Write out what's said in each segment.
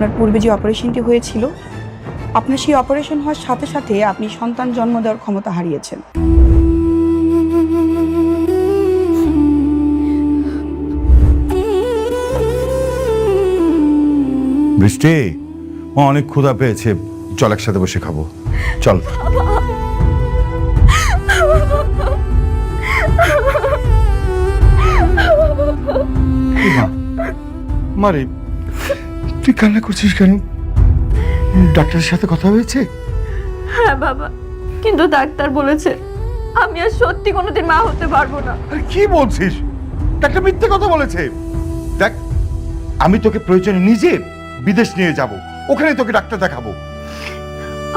আপনার পূর্বে যে অপারেশনটি হয়েছিল, আপনার সেই অপারেশন হওয়ার সাথে সাথে আপনি সন্তান জন্ম দেওয়ার ক্ষমতা হারিয়েছেন। বৃষ্টি, অনেক ক্ষুধা পেয়েছে, চল একসাথে বসে খাবো, চল। মারে, তুই কান্না করছিস কেন? ডাক্তারের সাথে কথা হয়েছে? হ্যাঁ বাবা, কিন্তু ডাক্তার বলেছে আমি আর সত্যি কোনোদিন মা হতে পারবো না। আরে কি বলছিস? ডাক্তার মিথ্যে কথা বলেছে। দেখ, আমি তোকে প্রয়োজনে নিজে বিদেশ নিয়ে যাব, ওখানে তোকে ডাক্তার দেখাবো।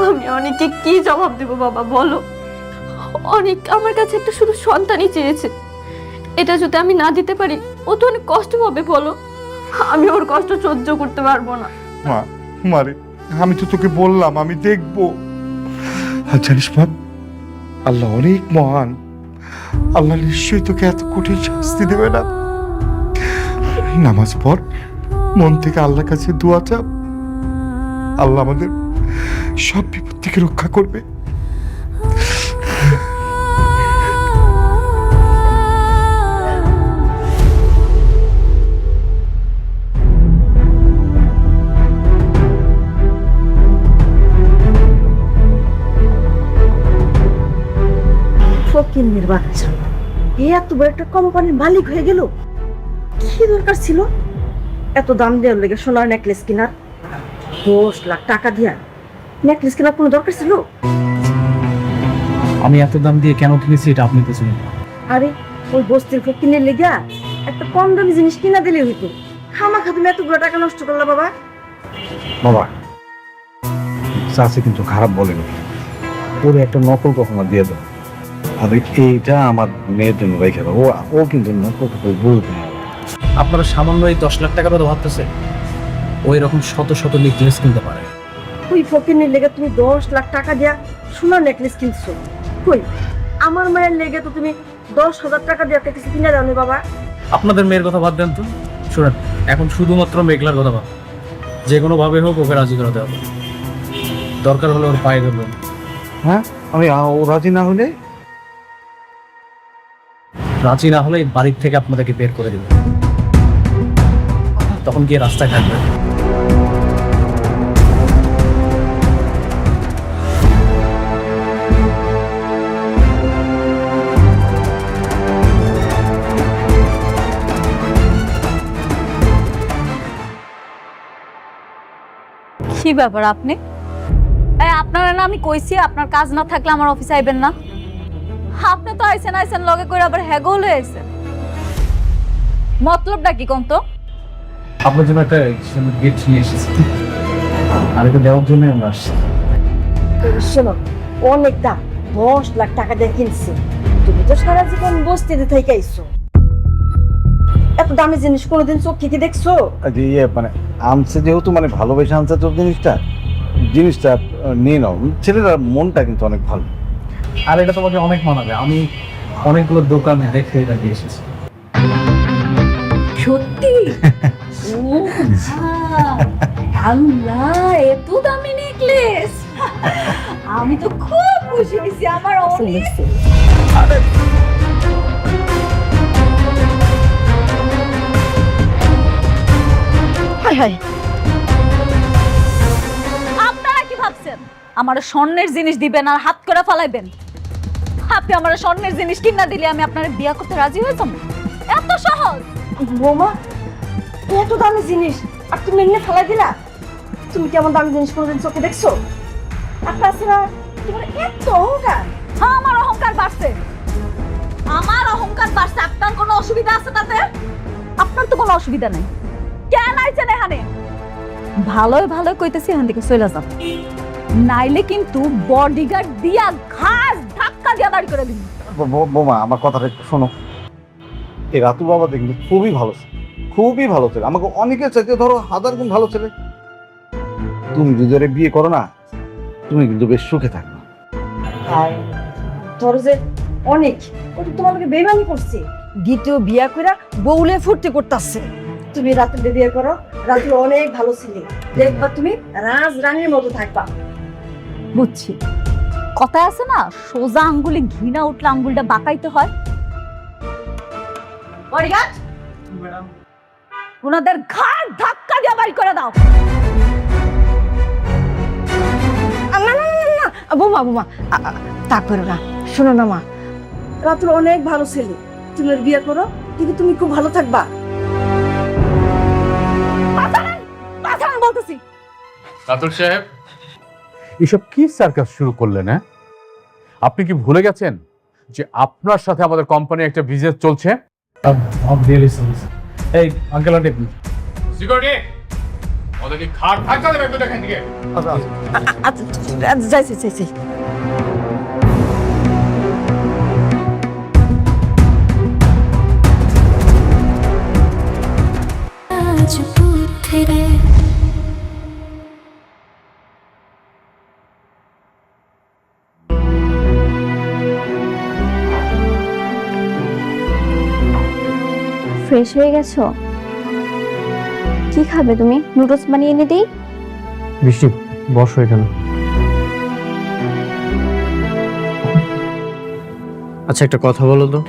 আমি অনেককে কি জবাব দেব বাবা বলো? অনেক আমার কাছে একটা শুধু সন্তানই চেয়েছে, এটা যদি আমি না দিতে পারি ও তো অনেক কষ্ট পাবে বলো। আমি ওর কষ্ট সহ্য করতে পারবো না। মা, মারে, আমি তো তোকে বললাম আমি দেখবো। আর জানিস মা, আল্লাহ অনেক মহান, আল্লাহ নিশ্চয়ই তোকে এত কঠিন শাস্তি দেবে না। নামাজ পড়, মন থেকে আল্লাহর কাছে দোয়া চাপ, আল্লাহ আমাদের সব বিপদ থেকে রক্ষা করবে। ফকিন্নির বাচ্চা, এত বড় একটা কোম্পানির মালিক হয়ে গেল। কি দরকার ছিল এত দাম দেওয়ার লেগে সোনার নেকলেস কেনার? 10 লাখ টাকা দিয়া নেকলেস কেনার কোনো দরকার ছিল? আমি এত দাম দিয়ে কেন কিনেছি এটা আপনি তো শুনুন। আরে ওই বস্তির ফকিন্নির লেগা একটা কম দামি জিনিস কিনা দিলে হইতো। খামাখা তুমি এতগুলো টাকা নষ্ট করলা বাবা। বাবা, চাষি কিন্তু খারাপ বলেনি, ওরে একটা নকল কখনো দিয়ে দাও। আর এইটা আমার মেয়ের জন্য রেখে দাও, ও কিন্তু নকল বলবে। আপনারা সামান্য এই 10 লাখ টাকা তো ভাবতেছে ওই রকম শত শত নেকলেস কিনতে পারে। ওই ফকিন্নির লেগে তুমি 10 লাখ টাকা দিয়া সোনার নেকলেস কিনছো? কই আমার মায়ের লেগে তো তুমি 10,000 টাকা দিয়ে একটা কিছু কিনে দাওনি বাবা। আপনাদের মেয়ের কথা বাদ দেন তো, শুনেন এখন শুধুমাত্র মেঘলার কথা ভাব, যে কোনো ভাবে হোক ওকে রাজি করাতে হবে। দরকার হলে ওর পায়ে ধরবেন। হ্যাঁ, আমি ও রাজি না হলে এই বাড়ির থেকে আপনাদেরকে বের করে দেবে, তখন গিয়ে রাস্তায় থাকবে। কি ব্যাপার আপনি? আপনারা না আমি কইছি আপনার কাজ না থাকলে আমার অফিসে আইবেন না। আপনি তো আইছেন লগে করে আবার হ্যাগো হয়ে আইছেন। মতলবটা কি কোন তো? আপনার জন্য একটা গিফট নিয়ে এসেছি, আর এটা দেওয়ার জন্য আমরা আসছি। শোনো, অনেক দাম, 10 লাখ টাকা দিয়ে কিনছি। তুমি তো সারা জীবন বস্তিতে থেকে আইছো, এত দামি জিনিস কোনোদিন চোখে কি দেখছো? মানে আনছে যেহেতু, মানে ভালোবেসে আনছে তো জিনিসটা নিয়ে নাও। ছেলেটার মনটা কিন্তু অনেক ভালো। আর এটা তোমাকে অনেক মানাবে, আমি অনেকগুলো দোকানে দেখে এটা দিয়ে এসেছি। সত্যি? ও আল্লাহ, এত দামি নেকলেস! আমি তো খুব খুশি হয়েছি। আমার অনেক হায় হায়, আপনারা কি ভাবছেন আমার স্বর্ণের জিনিস দিবেন আর হাত করে ফালাইবেন? আপনি আমার স্বর্ণের জিনিস কিনা দিলে আমি আপনার বিয়া করতে রাজি হয়ে যাবো? এত সহজ? বৌমা, এত দামি জিনিস আর তুমি এমনি ফেলাই দিলা? তুমি কেমন দামি জিনিস কোনোদিন চোখে দেখছো? আর তাছাড়া তোমার এত অহংকার। হ্যাঁ, আমার অহংকার বাড়ছে। আপনার কোনো অসুবিধা আছে তাতে? আপনার তো কোনো অসুবিধা নাই। কেন আইছেন এখানে? ভালোই কইতেছি এখান থেকে চলে যান, নাইলে কিন্তু বডিগার্ড দিয়া ঘাস ধাক্কা দিয়া বাড়ি করে দিন। বোমা, আমার কথাটা একটু শোনো। এই রাতু বাবা দেখলি খুবই ভালো ছেলে, খুবই ভালো ছেলে, আমাকে অনেকের চাইতে ধরো 1000 গুণ ভালো ছেলে। তুমি যদি ওরে বিয়ে করো না, তুমি কিন্তু বেশ সুখে থাকবে। আর ধরো যে অনেক, ও তো তোমাকে বেইমানি করছে, দ্বিতীয় বিয়া কইরা বউলে ফুর্তি করতেছে। তুমি রাত্রে বিয়ে করো, রাত্রে অনেক ভালো ছিলে, দেখবা তুমি রাজ রানীর মতো থাকবা। বুঝছি, কথা আছে না, সোজা আঙ্গুলে ঘৃণা উঠলে আঙ্গুলটা বাঁকাইতে হয়। বডিগার্ড, ওনাদের ঘাড় ধাক্কা দিয়ে বাড়ি করে দাও। না না না না, বোমা বোমা, তা করো না। শোনো না মা, রাত্রে অনেক ভালো ছিলে, তুমি ওর বিয়ে করো, কিন্তু তুমি খুব ভালো থাকবা। পাঠান বলতেছি। রাতুল সাহেব, এসব কি সার্কাস শুরু করলেন? হ্যাঁ, আপনি কি ভুলে গেছেন যে আপনার সাথে আমাদের কোম্পানি একটা বিজনেস চলছে? এই আঙ্কেল আন্টি, সিকিউরিটি, ওদেরকে খাট ধাক্কা দেবে একটু দেখেন দিকে। যাইছি যাইছি। ফ্রেশ হয়ে গেছো? কি খাবে তুমি? নুডলস বানিয়ে এনে দিই? বৃষ্টি, বসো এখানে। আচ্ছা, একটা কথা বলো তো,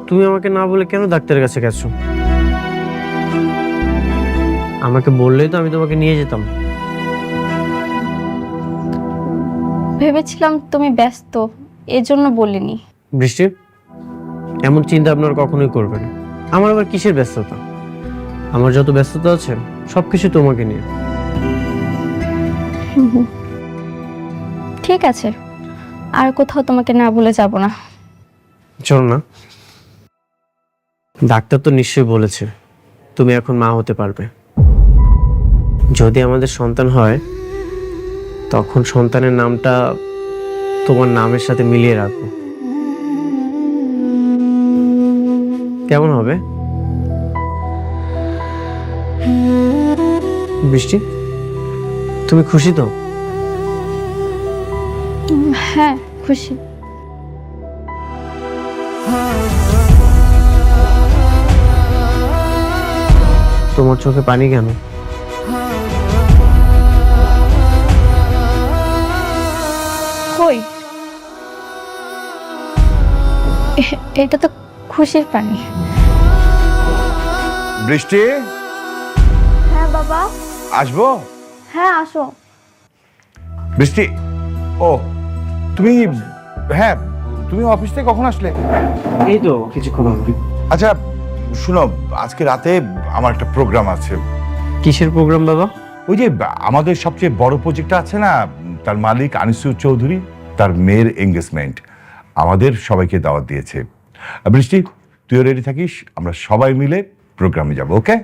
তুমি আমাকে না বলে কেন ডাক্তারের কাছে গেছো? আমাকে বললেই তো আমি তোমাকে নিয়ে যেতাম। ভেবেছিলাম তুমি ব্যস্ত, এজন্য বলিনি। বৃষ্টি, এমন চিন্তা আপনারা কখনোই করবেন না। আমার আবার কিসের ব্যস্ততা? আমার যত ব্যস্ততা আছে সবকিছু তোমাকে নিয়ে। ঠিক আছে, আর কোথাও তোমাকে না বলে যাব না। চলো না, ডাক্তার তো নিশ্চয়ই বলেছে তুমি এখন মা হতে পারবে। যদি আমাদের সন্তান হয় তখন সন্তানের নামটা তোমার নামের সাথে মিলিয়ে রাখবো। কেমন হবে বৃষ্টি? তুমি খুশি তো? হ্যাঁ, খুশি। তোমার চোখে পানি কেন? কই, এটা তো খুশির পানি। বৃষ্টি, হ্যাঁ বাবা। আসবো? হ্যাঁ, আসো। বৃষ্টি, ও তুমি, হ্যাঁ তুমি অফিস থেকে কখন আসলে? এই তো কিছুক্ষণ হবে। আচ্ছা শুনো, আজকে রাতে আমার একটা প্রোগ্রাম আছে। কিসের প্রোগ্রাম বাবা? ওই যে আমাদের সবচেয়ে বড় প্রজেক্টটা আছে না, তার মালিক আনিসুর চৌধুরী, তার মেয়ের এঙ্গেজমেন্ট, আমাদের সবাইকে দাওয়াত দিয়েছে। বৃষ্টি, তুইও রেডি থাকিস, আমরা সবাই মিলে প্রোগ্রামে যাব। ওকে?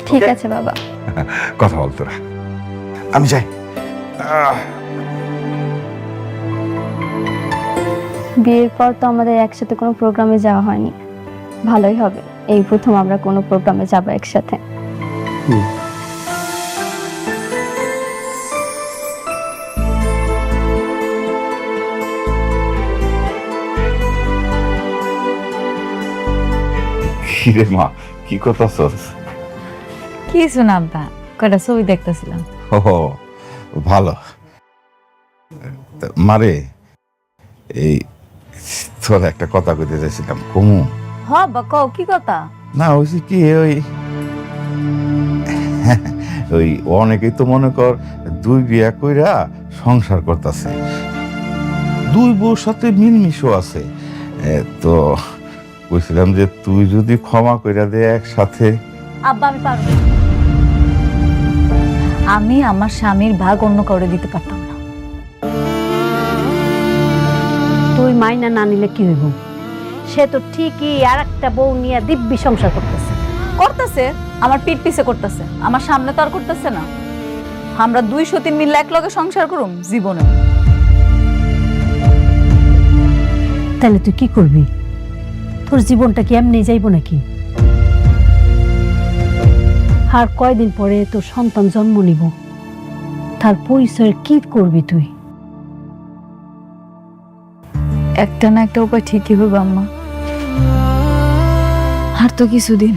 ঠিক আছে বাবা। কথা বল তোরা, আমি যাই। বিয়ের পর তো আমাদের একসাথে কোনো প্রোগ্রামে যাওয়া হয়নি, ভালোই হবে এই প্রথম আমরা কোনো প্রোগ্রামে যাব একসাথে। কিরে মা, কি করতেছস? কিছু না আব্বা, কয়টা ছবি দেখতেছিলাম। ও ভালো। মারে, এই তোর একটা কথা কইতে চাইছিলাম, কমু? হ বা কও, কি কথা? না হয়েছে কি, ওই অনেকেই তো মনে কর দুই বিয়া কইরা সংসার করতেছে, দুই বউর সাথে মিলমিশও আছে। তো বলছিলাম যে তুই যদি ক্ষমা কইরা দে একসাথে। আব্বা, আমি পারবো না। আমি আমার স্বামীর ভাগ অন্য কাউরে দিতে পারতাম না। তুই মাইনা না নিলে কি হইব? সে তো ঠিকই আর একটা বউ নিয়ে দিব্যি সংসার করতেছে। করতেছে, আমার পিঠ পিছে করতেছে, আমার সামনে তো আর করতেছে না। আমরা দুই সতী মিলে এক লগে সংসার করুম জীবনে। তাহলে তুই কি করবি? তোর জীবনটা কি এমনি যাইব নাকি? আর কয়দিন পরে তোর সন্তান জন্ম নিব, তার পরিচয় কি করবি তুই? একটা না একটা উপায় ঠিকই হবে আম্মা। আর তো কিছুদিন,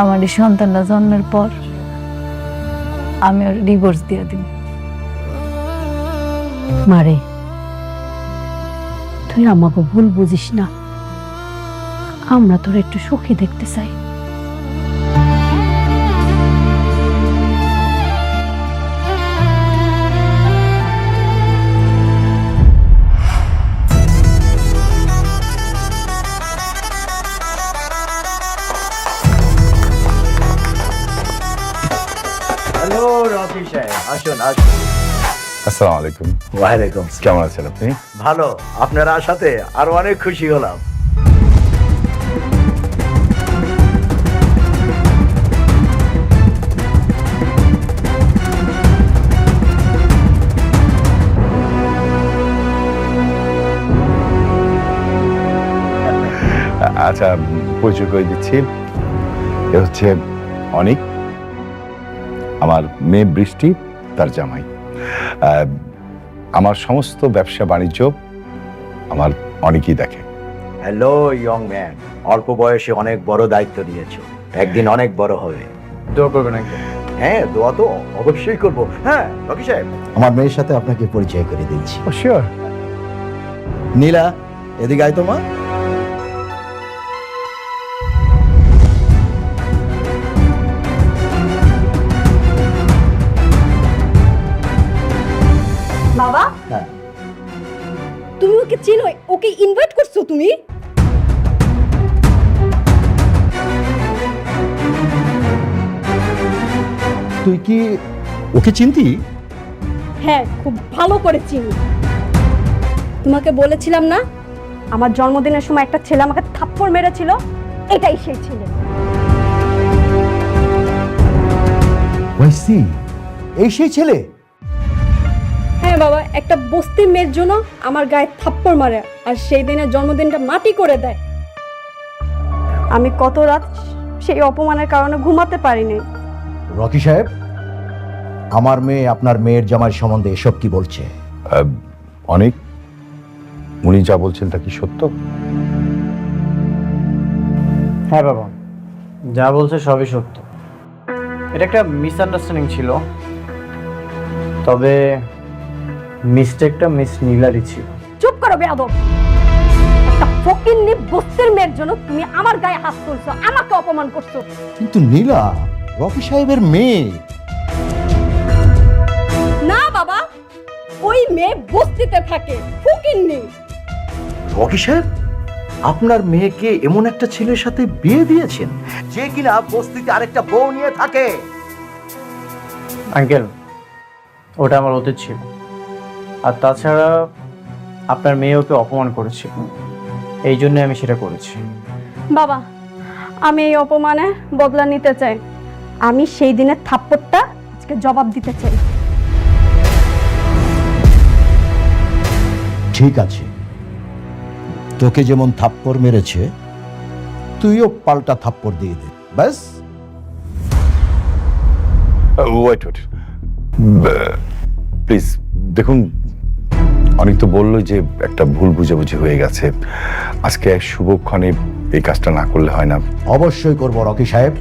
আমার এই সন্তানটা জন্মের পর আমি ওর ডিভোর্স দিয়ে দিব। মারে, তুই আমাকে ভুল বুঝিস না, আমরা তোর একটু সুখী দেখতে চাই। হ্যালো রকি সাহেব, আসুন আসুন। আসসালামু আলাইকুম। ওয়ালাইকুম। কেমন আছেন আপনি? ভালো, আপনার আসাতে আরো অনেক খুশি হলাম। আচ্ছা, পরিচয় করে দিচ্ছি। এ হচ্ছে অনিক, আমার মেয়ে বৃষ্টি, তার জামাই। আমার সমস্ত ব্যবসা বাণিজ্য আমার অনেকই দেখে। হ্যালো ইয়ং ম্যান, অল্প বয়সে অনেক বড় দায়িত্ব নিয়েছো, একদিন অনেক বড় হবে। দোয়া করবেন আঙ্কেল। হ্যাঁ, দোয়া তো অবশ্যই করবো। হ্যাঁ রকি সাহেব, আমার মেয়ের সাথে আপনাকে পরিচয় করে দিচ্ছি। শিওর। নীলা, এদিকে আয় তো মা। বাবা, হ্যাঁ। তুমি ওকে চিনো? ওকে ইনভাইট করছো তুমি? তুই কি ওকে চিনতি? হ্যাঁ, খুব ভালো করে চিনি। তোমাকে বলেছিলাম না, আমার জন্মদিনের সময় একটা ছেলে আমাকে থাপ্পড় মেরেছিল, এটাই সেই ছেলে। এই সেই ছেলে? হ্যাঁ বাবা, একটা বস্তির মেয়ের জন্য আমার গায়ে থাপ্পড় মারে আর সেই দিনের জন্মদিনটা মাটি করে দেয়। আমি কত রাত সেই অপমানের কারণে ঘুমাতে পারিনি। রকি সাহেব, আমার মেয়ে আপনার মেয়ের জামাই সম্বন্ধে এসব কি বলছে? অনেক, উনি যা বলছেন তা কি সত্য? হ্যাঁ বাবা, যা বলছে সবই সত্য। এটা একটা মিসআন্ডারস্ট্যান্ডিং ছিল, তবে মিস্টেকটা মিস নীলারই ছিল। চুপ করো বেয়াদব! একটা ফকিন্নি বস্তির মেয়ের জন্য তুমি আমার গায়ে হাত তুলছো, আমাকে অপমান করছো। কিন্তু নীলা রকি সাহেবের মেয়ে। না বাবা, ওই মেয়ে বস্তিতে থাকে, ফকিন্নি। রকি সাহেব, আপনার মেয়েকে এমন একটা ছেলের সাথে বিয়ে দিয়েছেন যে কিনা বস্তিতে আরেকটা বউ নিয়ে থাকে? আঙ্কেল, ওটা আমার অতীত ছিল। আর তাছাড়া আপনার মেয়ে ওকে অপমান করেছিল, এই জন্য আমি সেটা করেছি। বাবা, আমি এই অপমানে বদলা নিতে চাই। আমি সেই দিনের থাপ্পড়টা আজকে জবাব দিতে চাই। ঠিক আছে, তোকে যেমন থাপ্পড় মেরেছে তুইও পাল্টা থাপ্পড় দিয়ে দে, ব্যাস। ওয়েট ওয়েট, প্লিজ দেখুন, অনেক তো বললো যে একটা ভুল বুঝাবুঝি হয়ে গেছে, আজকে শুভক্ষণে এই কাজটা না করলে হয় না। অবশ্যই করবো রকি সাহেব।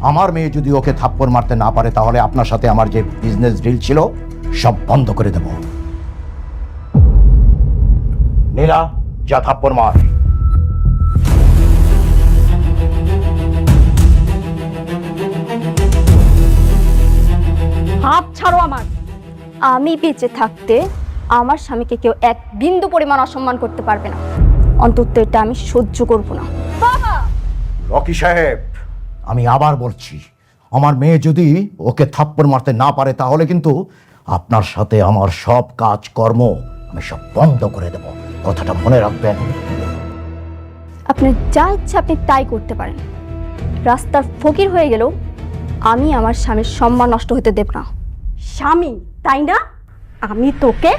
আমার মেয়ে যদি ওকে থাপ্পড় মারতে না পারে তাহলে আপনার সাথে আমার যে বিজনেস ডিল ছিল সব বন্ধ করে দেব। নীলা, যা থাপ্পড় মার। হাত ছাড়ো আমার। আমি বেঁচে থাকতে আমার স্বামীকে কেউ এক বিন্দু পরিমাণ অসম্মান করতে পারবে না, অন্তত এটা আমি সহ্য করব না। রকি সাহেব, আমি আবার বলছি, আমার মেয়ে যদি ওকে থাপ্পড় মারতে না পারে তাহলে কিন্তু আপনার সাথে আমার সব কাজ কর্ম আমি সব বন্ধ করে দেব, কথাটা মনে রাখবেন। আপনি যা ইচ্ছা আপনি তাই করতে পারেন, রাস্তার ফকির হয়ে গেলেও আমি আমার স্বামীর সম্মান নষ্ট হতে দেব না। স্বামী তাই না? আমি তোকে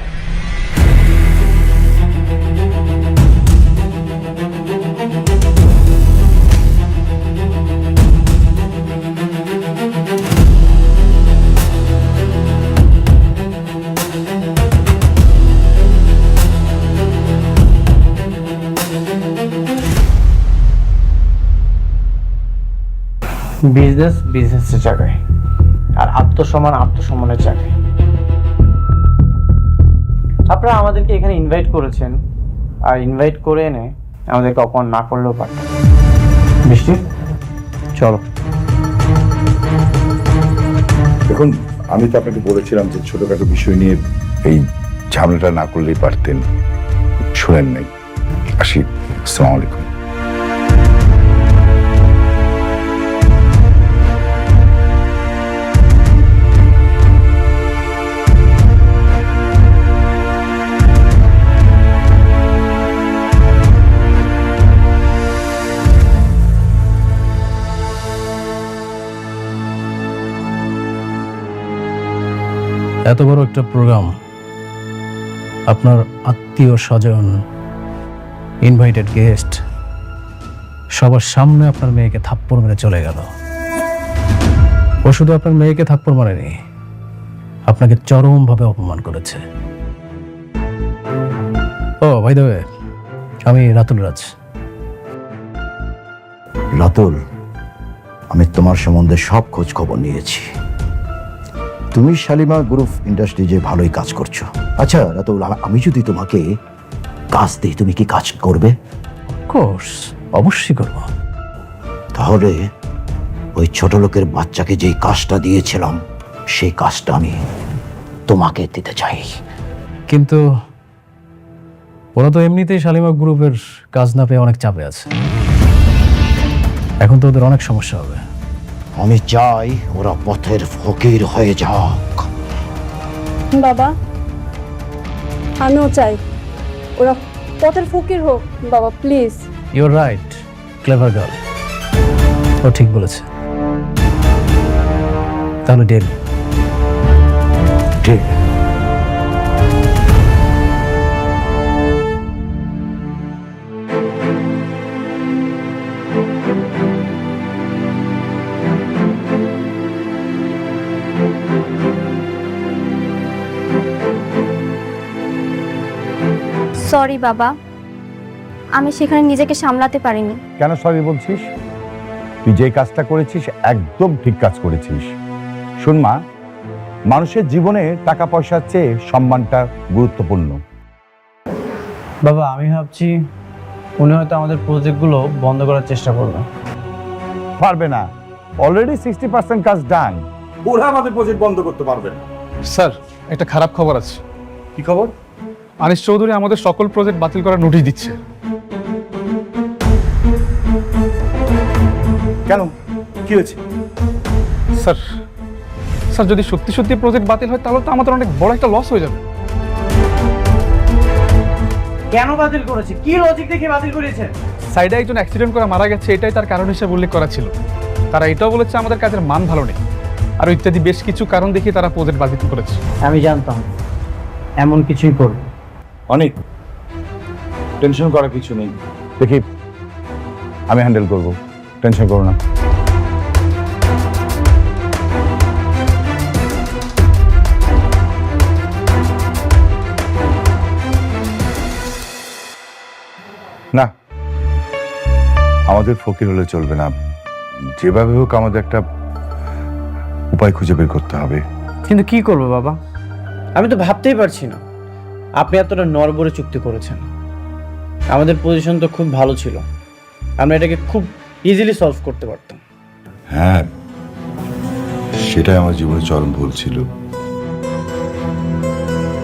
বিজনেস বিজনেসের জায়গায়, আর আত্মসম্মান আত্মসম্মানের জায়গায়। আপনারা আমাদেরকে এখানে ইনভাইট করেছেন, আর ইনভাইট করে এনে আমাদেরকে অপমান না করলেও পারতেন। বৃষ্টি, চলো। দেখুন, আমি তো আপনাকে বলেছিলাম যে ছোটখাটো বিষয় নিয়ে এই ঝামেলাটা না করলেই পারতেন, শুনেন নাই। আসি, আসসালামু আলাইকুম। এত বড় একটা প্রোগ্রাম, আপনার আত্মীয় স্বজন, ইনভাইটেড গেস্ট, সবার সামনে আপনার মেয়েকে থাপ্পড় মেরে চলে গেল। ও শুধু আপনার মেয়েকে থাপ্পড় মারেনি, আপনাকে চরমভাবে অপমান করেছে। ও ভাই দেবে, আমি রাতুল রাজ। রাতুল, আমি তোমার সম্বন্ধে সব খোঁজ খবর নিয়েছি। তুমি শালিমা গ্রুপ ইন্ডাস্ট্রিজে ভালোই কাজ করছো। আচ্ছা রাতুল, আমি যদি তোমাকে কাজ দিই, তুমি কি কাজ করবে? কোর্স অবশ্যই করব। তাহলে ওই ছোট লোকের বাচ্চাকে যেই কাজটা দিয়েছিলাম, সেই কাজটা আমি তোমাকে দিতে চাই। কিন্তু ওরা তো এমনিতেই শালিমা গ্রুপের কাজ না পেয়ে অনেক চাপে আছে, এখন তো ওদের অনেক সমস্যা হবে। আমি চাই ওরা পথের ফকির হয়ে যাক। বাবা, আমিও চাই ওরা পথের ফকির হোক। বাবা please. You're right, clever girl, ও ঠিক বলেছে। তাহলে ডেল। ঠিক। সরি বাবা, আমি সেখানে নিজেকে সামলাতে পারিনি। কেন সরি বলছিস? তুই যে কাজটা করেছিস একদম ঠিক কাজ করেছিস। শোন মা, মানুষের জীবনে টাকা পয়সার চেয়ে সম্মানটা গুরুত্বপূর্ণ। বাবা, আমি ভাবছি উনি হয়তো আমাদের প্রজেক্টগুলো বন্ধ করার চেষ্টা করবে। পারবে না, অলরেডি 60% কাজ ডান। ওরা আমাদের প্রজেক্ট বন্ধ করতে পারবে না। স্যার, একটা খারাপ খবর আছে। কি খবর? আনিস চৌধুরী আমাদের সকল প্রজেক্ট বাতিল করার নোটিশ দিচ্ছে। কেন, কি হয়েছে? স্যার স্যার যদি সত্যি সত্যি প্রজেক্ট বাতিল হয় তাহলে তো আমাদের অনেক বড় একটা লস হয়ে যাবে। কেন বাতিল করেছে? কি লজিক দেখে বাতিল করেছে? সাইডে একজন অ্যাক্সিডেন্ট করে মারা গেছে, এটাই তার কারণ হিসেবে উল্লেখ করা ছিল। তারা এটাও বলেছে আমাদের কাজের মান ভালো নেই, আর ইত্যাদি বেশ কিছু কারণ দেখিয়ে তারা প্রজেক্ট বাতিল করেছে। আমি জানতাম এমন কিছুই করবে। অনেক টেনশন করার কিছু নেই, দেখি আমি হ্যান্ডেল করব, টেনশন করো না। না, আমাদের ফকির হলে চলবে না, যেভাবে হোক আমাদের একটা উপায় খুঁজে বের করতে হবে। কিন্তু কি করবো বাবা, আমি তো ভাবতেই পারছি না। আপনি এতটা নড়বড়ে চুক্তি করেছেন, আমাদের পজিশন তো খুব ভালো ছিল, আমরা এটাকে খুব ইজিলি সলভ করতে পারতাম। হ্যাঁ, সেটাই আমার জীবনে চরম ভুল ছিল।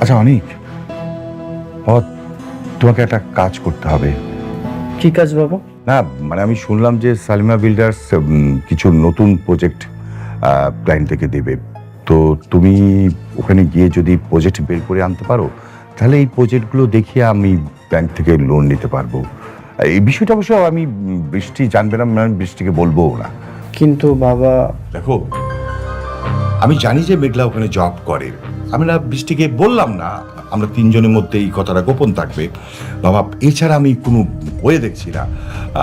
আচ্ছা অনিক, তোমাকে একটা কাজ করতে হবে। কি কাজ বাবা? না মানে আমি শুনলাম যে সালিমা বিল্ডার্স কিছু নতুন প্রজেক্ট ক্লায়েন্ট থেকে দেবে, তো তুমি ওখানে গিয়ে যদি প্রজেক্ট বের করে আনতে পারো তাহলে এই প্রজেক্টগুলো দেখিয়ে আমি ব্যাংক থেকে লোন নিতে পারবো। এই বিষয়টা অবশ্য আমি বৃষ্টি জানবে না, আমি বৃষ্টিকে বলবো না। কিন্তু বাবা, দেখো আমি জানি যে মেঘলা ওখানে জব করে, আমি না বৃষ্টিকে বললাম না, আমরা তিনজনের মধ্যে এই কথাটা গোপন থাকবে বাবা, এছাড়া আমি কোনো বয়ে দেখছি না।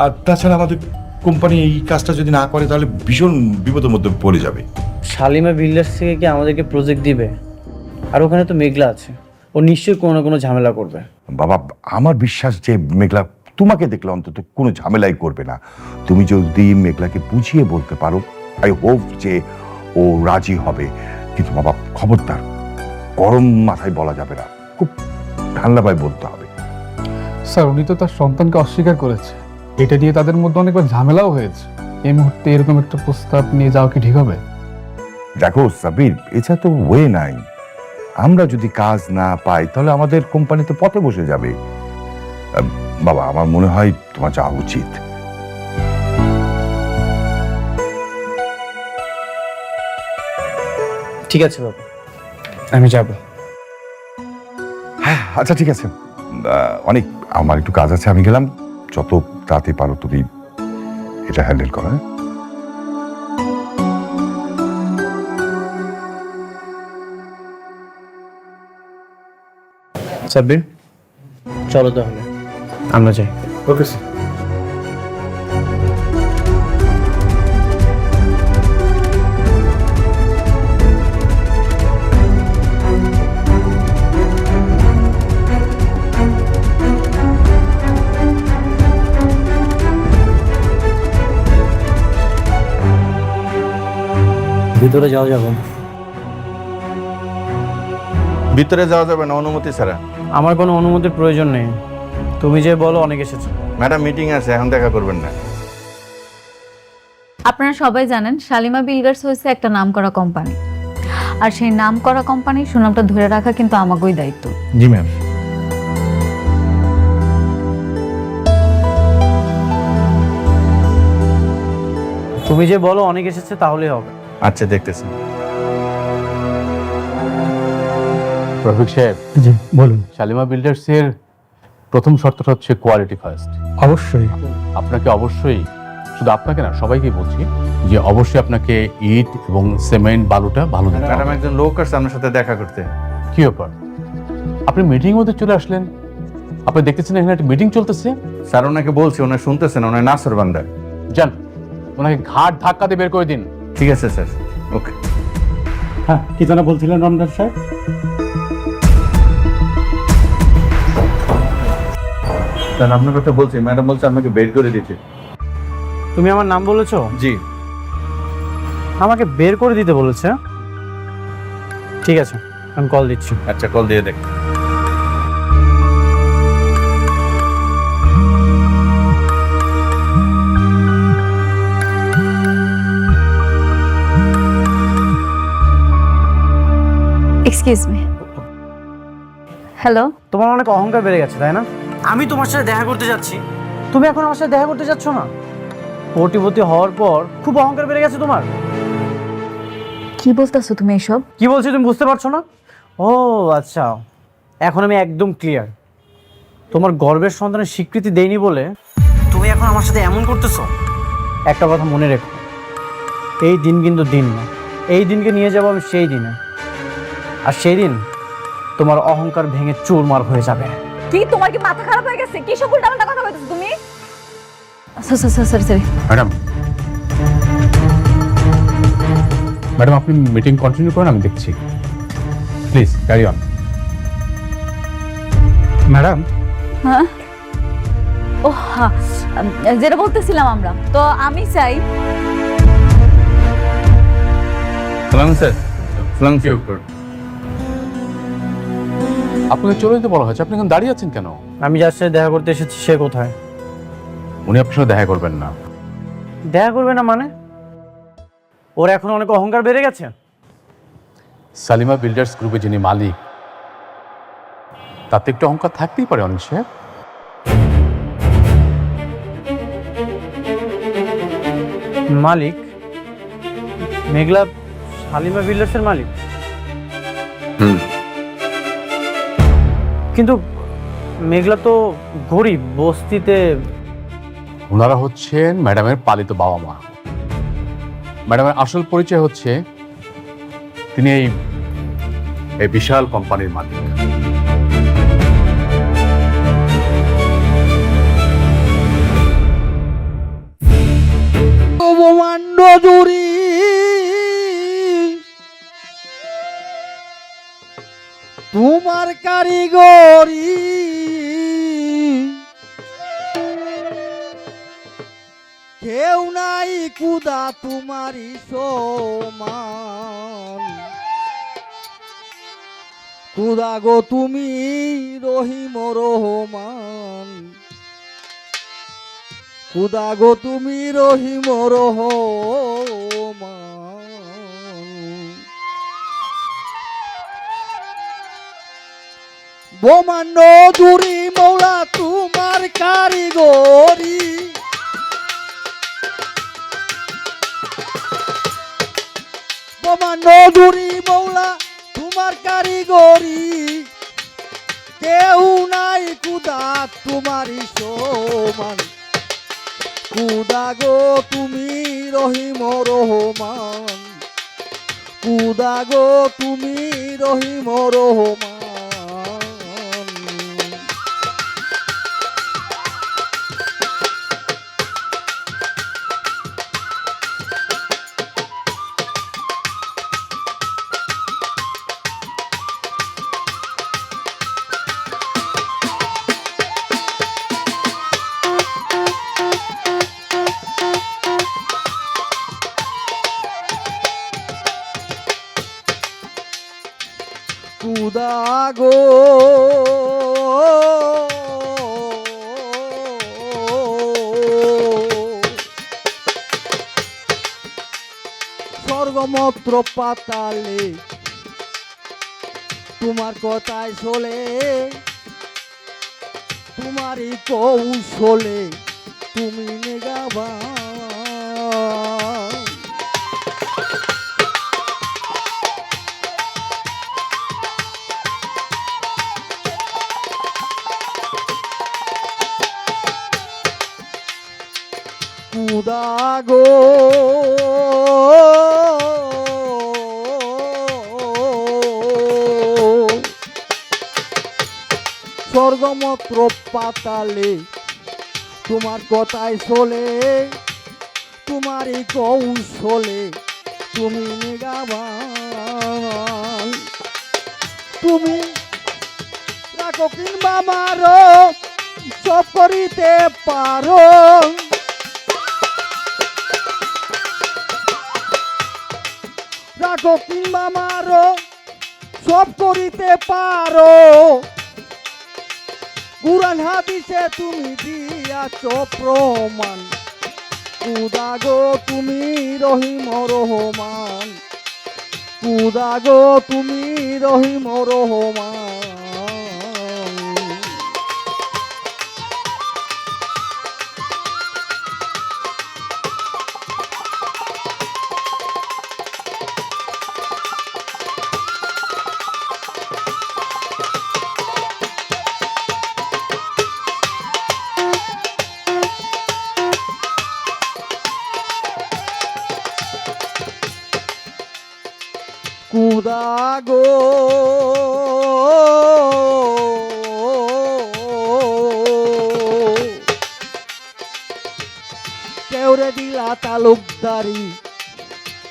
আর তাছাড়া আমাদের কোম্পানি এই কাজটা যদি না করে তাহলে ভীষণ বিপদের মধ্যে পড়ে যাবে। শালিমা বিল্ডার্স থেকে কি আমাদেরকে প্রজেক্ট দিবে? আর ওখানে তো মেঘলা আছে, ও নিশ্চয়ই কোনো না কোনো ঝামেলা করবে। বাবা আমার বিশ্বাস যে মেঘলা তোমাকে দেখলে অন্তত কোনো ঝামেলাই করবে না। তুমি যদি মেঘলাকে বুঝিয়ে বলতে পারো আই হোপ যে ও রাজি হবে, কিন্তু বাবা খবরদার গরম মাথায় বলা যাবে না, খুব ঠান্ডাভাবে বলতে হবে। স্যার উনি তো তার সন্তানকে অস্বীকার করেছে, এটা নিয়ে তাদের মধ্যে অনেকবার ঝামেলাও হয়েছে। এই মুহূর্তে এরকম একটা প্রস্তাব নিয়ে যাওয়া কি ঠিক হবে? দেখো সাবির, এছাড়া তো ওয়ে নাই। আমরা যদি কাজ না পাই তাহলে আমাদের কোম্পানি তো পথে বসে যাবে। বাবা আমার মনে হয় তোমার যাওয়া উচিত। ঠিক আছে বাবা, আমি যাব। হ্যাঁ আচ্ছা ঠিক আছে, অনেক আমার একটু কাজ আছে, আমি গেলাম। যত তাড়াতাড়ি পারো তুমি এটা হ্যান্ডেল করো। হ্যাঁ? সাব্বির চলো তাহলে আমরা যাই। Okay sir. ভিতরে যাওয়া যাবে? ভিতরে যাওয়া যাবে না অনুমতি ছাড়া। আমার কোনো অনুমতির প্রয়োজন নেই, তুমি যে বলো অনেক এসেছো। ম্যাডাম মিটিং আছে, এখন দেখা করবেন না। আপনারা সবাই জানেন শালিমা বিল্ডার্স হয়েছে একটা নামকরা কোম্পানি, আর সেই নামকরা কোম্পানির সুনামটা ধরে রাখা কিন্তু আমাকেই দায়িত্ব। জি ম্যাম। তুমি যে বলো অনেক এসেছে তাহলেই হবে। আচ্ছা দেখতেছি। রফিক সাহেব, জি বলুন। শালিমা বিল্ডার্সের প্রথম শর্তটা হচ্ছে কোয়ালিটি ফার্স্ট। অবশ্যই। আপনাকে অবশ্যই, শুধু আপনাকে না সবাইকে বলছি যে অবশ্যই আপনাকে ইট এবং সিমেন্ট বালুটা ভালো দিতে ম্যাডাম হবে। একজন লোক আসছে আপনার সাথে দেখা করতে। কি ব্যাপার, আপনি মিটিং মধ্যে চলে আসলেন? আপনি দেখতেছেন এখানে একটা মিটিং চলতেছে। স্যার ওনাকে বলছি, ওনার শুনতেছেন, ওনার নাসর বান্দা। যান ওনাকে ঘাট ধাক্কা দিয়ে বের করে দিন। ঠিক আছে স্যার, ওকে। হ্যাঁ, কি যেন বলছিলেন রমজান সাহেব? স্যার আপনার কথা বলছি, ম্যাডাম বলছে আপনাকে বের করে দিতে। তুমি আমার নাম বলেছো? জি। আমাকে বের করে দিতে বলেছে? ঠিক আছে, আমি কল দিচ্ছি। আচ্ছা কল দিয়ে দেখ। Excuse me. হ্যালো। তোমার অনেক অহংকার বেড়ে গেছে তাই না? আমি তোমার সাথে দেখা করতে যাচ্ছি, তুমি এখন আমার সাথে দেখা করতে যাচ্ছ না? কোটিপতি হওয়ার পর খুব অহংকার বেড়ে গেছে তোমার। কি বলতেছো তুমি এসব? কি বলছি তুমি বুঝতে পারছো না? ও আচ্ছা, এখন আমি একদম ক্লিয়ার। তোমার গর্বের সন্তানের স্বীকৃতি দেইনি বলে তুমি এখন আমার সাথে এমন করতেছো। একটা কথা মনে রেখো, এই দিন কিন্তু দিন না, এই দিনকে নিয়ে যাবো আমি সেই দিনে, আর সেই দিন তোমার অহংকার ভেঙে চুরমার হয়ে যাবে। কি তোমার কি মাথা খারাপ হয়ে গেছে? কি সব উল্টাপাল্টা কথা বলতেছো তুমি? সরি। ম্যাডাম, ম্যাডাম আপনি মিটিং কন্টিনিউ করেন, আমি দেখছি। Please carry on. ম্যাডাম, হ্যাঁ ও হ্যাঁ, যেটা বলতেছিলাম আমরা তো, আমি চাই সালাম স্যার। সালাম স্যার। আপনাকে চলে যেতে বলা হয়েছে, আপনি এখন দাঁড়িয়ে আছেন কেন? আমি যার সাথে দেখা করতে এসেছি সে কোথায়? উনি আপনার সাথে দেখা করবেন না। দেখা করবে না মানে? ওর এখন অনেক অহংকার বেড়ে গেছে। সালিমা বিল্ডার্স গ্রুপে যিনি মালিক, তাতে একটু অহংকার থাকতেই পারে অনিল সাহেব। মালিক? মেঘলা শালিমা বিল্ডার্সের মালিক? কিন্তু মেঘলা তো গরিব, বস্তিতে। ওনারা হচ্ছেন ম্যাডামের পালিত বাবা মা। ম্যাডামের আসল পরিচয় হচ্ছে তিনি এই বিশাল কোম্পানির মালিক। ব্রহ্মাণ্ড জুড়ি তোমার কারিগরি, কেউ নাই কুদা তোমারই সমান কুদা গো তুমি রহিম রহমান কুদা গো তুমি রহিম রহমান বোমান্য দূরি মৌলা তোমার কারিগরি বোমান্য দূরি মৌলা তোমার কারিগরি কেউ নাই কুদা তোমারই সমান কুদা গো তুমি রহিম রহমান কুদা গো তুমি রহিম রহমান কুদা গো স্বর্গমত্র পাতালে তোমার কথায় চলে তোমারই কৌশলে তুমি নেগাবা কুদা গো স্বর্গমত্র পাতালে তোমার কথায় চলে তোমারই কৌশলে তুমি নিগাবান তুমি রাখো কিংবা মারো সব করিতে পারো রাখো কিংবা মারো সব করিতে পারো কুরআন হাদিসে তুমি দিয়াছ প্রমাণ কুদা গো তুমি রহিম রহমান কুদা গো তুমি রহিম রহমান কুদা গো কেউরে দিলা তালুকদারি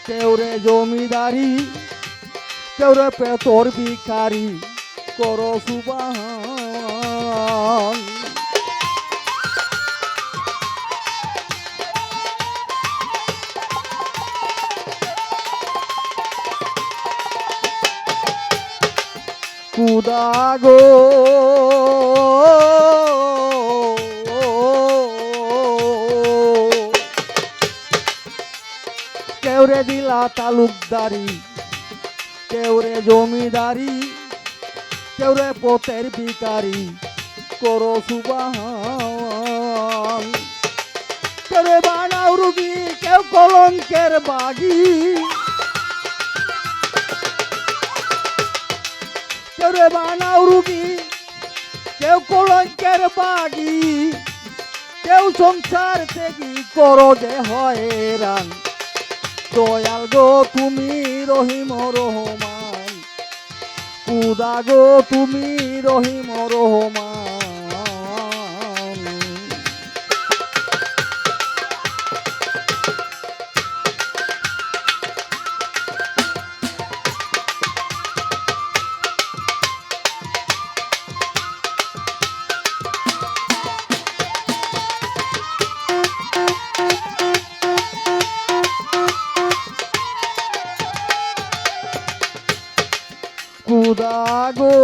কেউরে জমিদারি কেউরে পেতর ভিখারি করো সুবহান কুদা গো কেউরে দিলা তালুকদারি কেউরে জমিদারি কেউরে পথের ভিখারি করো সুবহান কেউরে বানাও রুগী কেউ কলঙ্কের বাগি কেউরে বানাও রুগী কেউ কলঙ্কের বাগি কেউ সংসার থেকে করো যে হয়রান দয়াল গো তুমি রহিম রহমান কুদা গো তুমি রহিম রহমান খুদা গো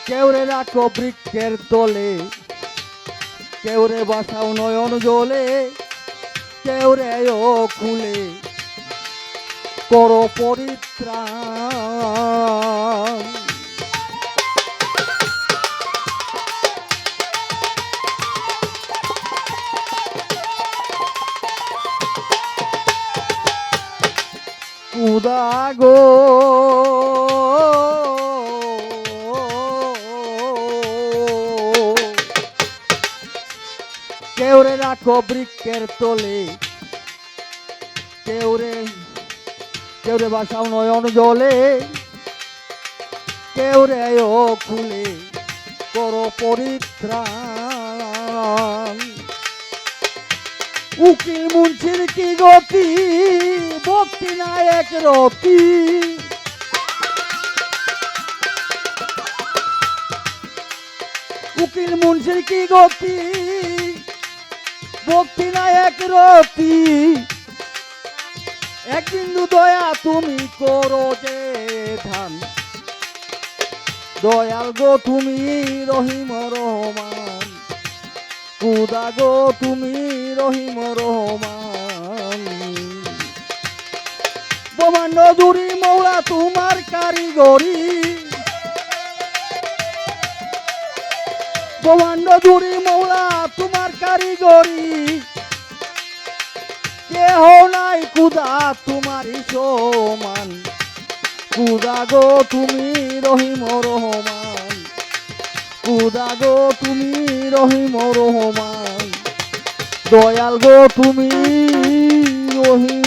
কেউরে রাখো বৃক্ষের তলে, কেউরে বাসাও নয়ন জলে, কেউরে ও খুলে করো পরিত্রাণ। খুদা গো কেউরে রাখো বৃক্ষের তলে, কেউরে বাসাও নয়ন জলে, কেউরে ও খুলে করো পরিত্রাণ। উকিল মুন্সির কি গতি, ভক্তি নায়ক রতি, উকিল মুন্সির কি গতি, ভক্তি নায়ক রতি, এক বিন্দু দয়া তুমি করো যে ধান। দয়াল গো তুমি রহিম রহমান, খুদা গো তুমি রহিম রহমান। ব্রহ্মাণ্ড জুড়ি মৌলা তোমার কারিগরি, ব্রহ্মাণ্ড জুড়ি মৌলা তোমার কারিগরি, কেহ নাই খুদা তোমারই সমান। খুদা গো তুমি রহিম রহমান, খুদা গো তুমি রহিম রহমান, দয়াল গো তুমি রহিম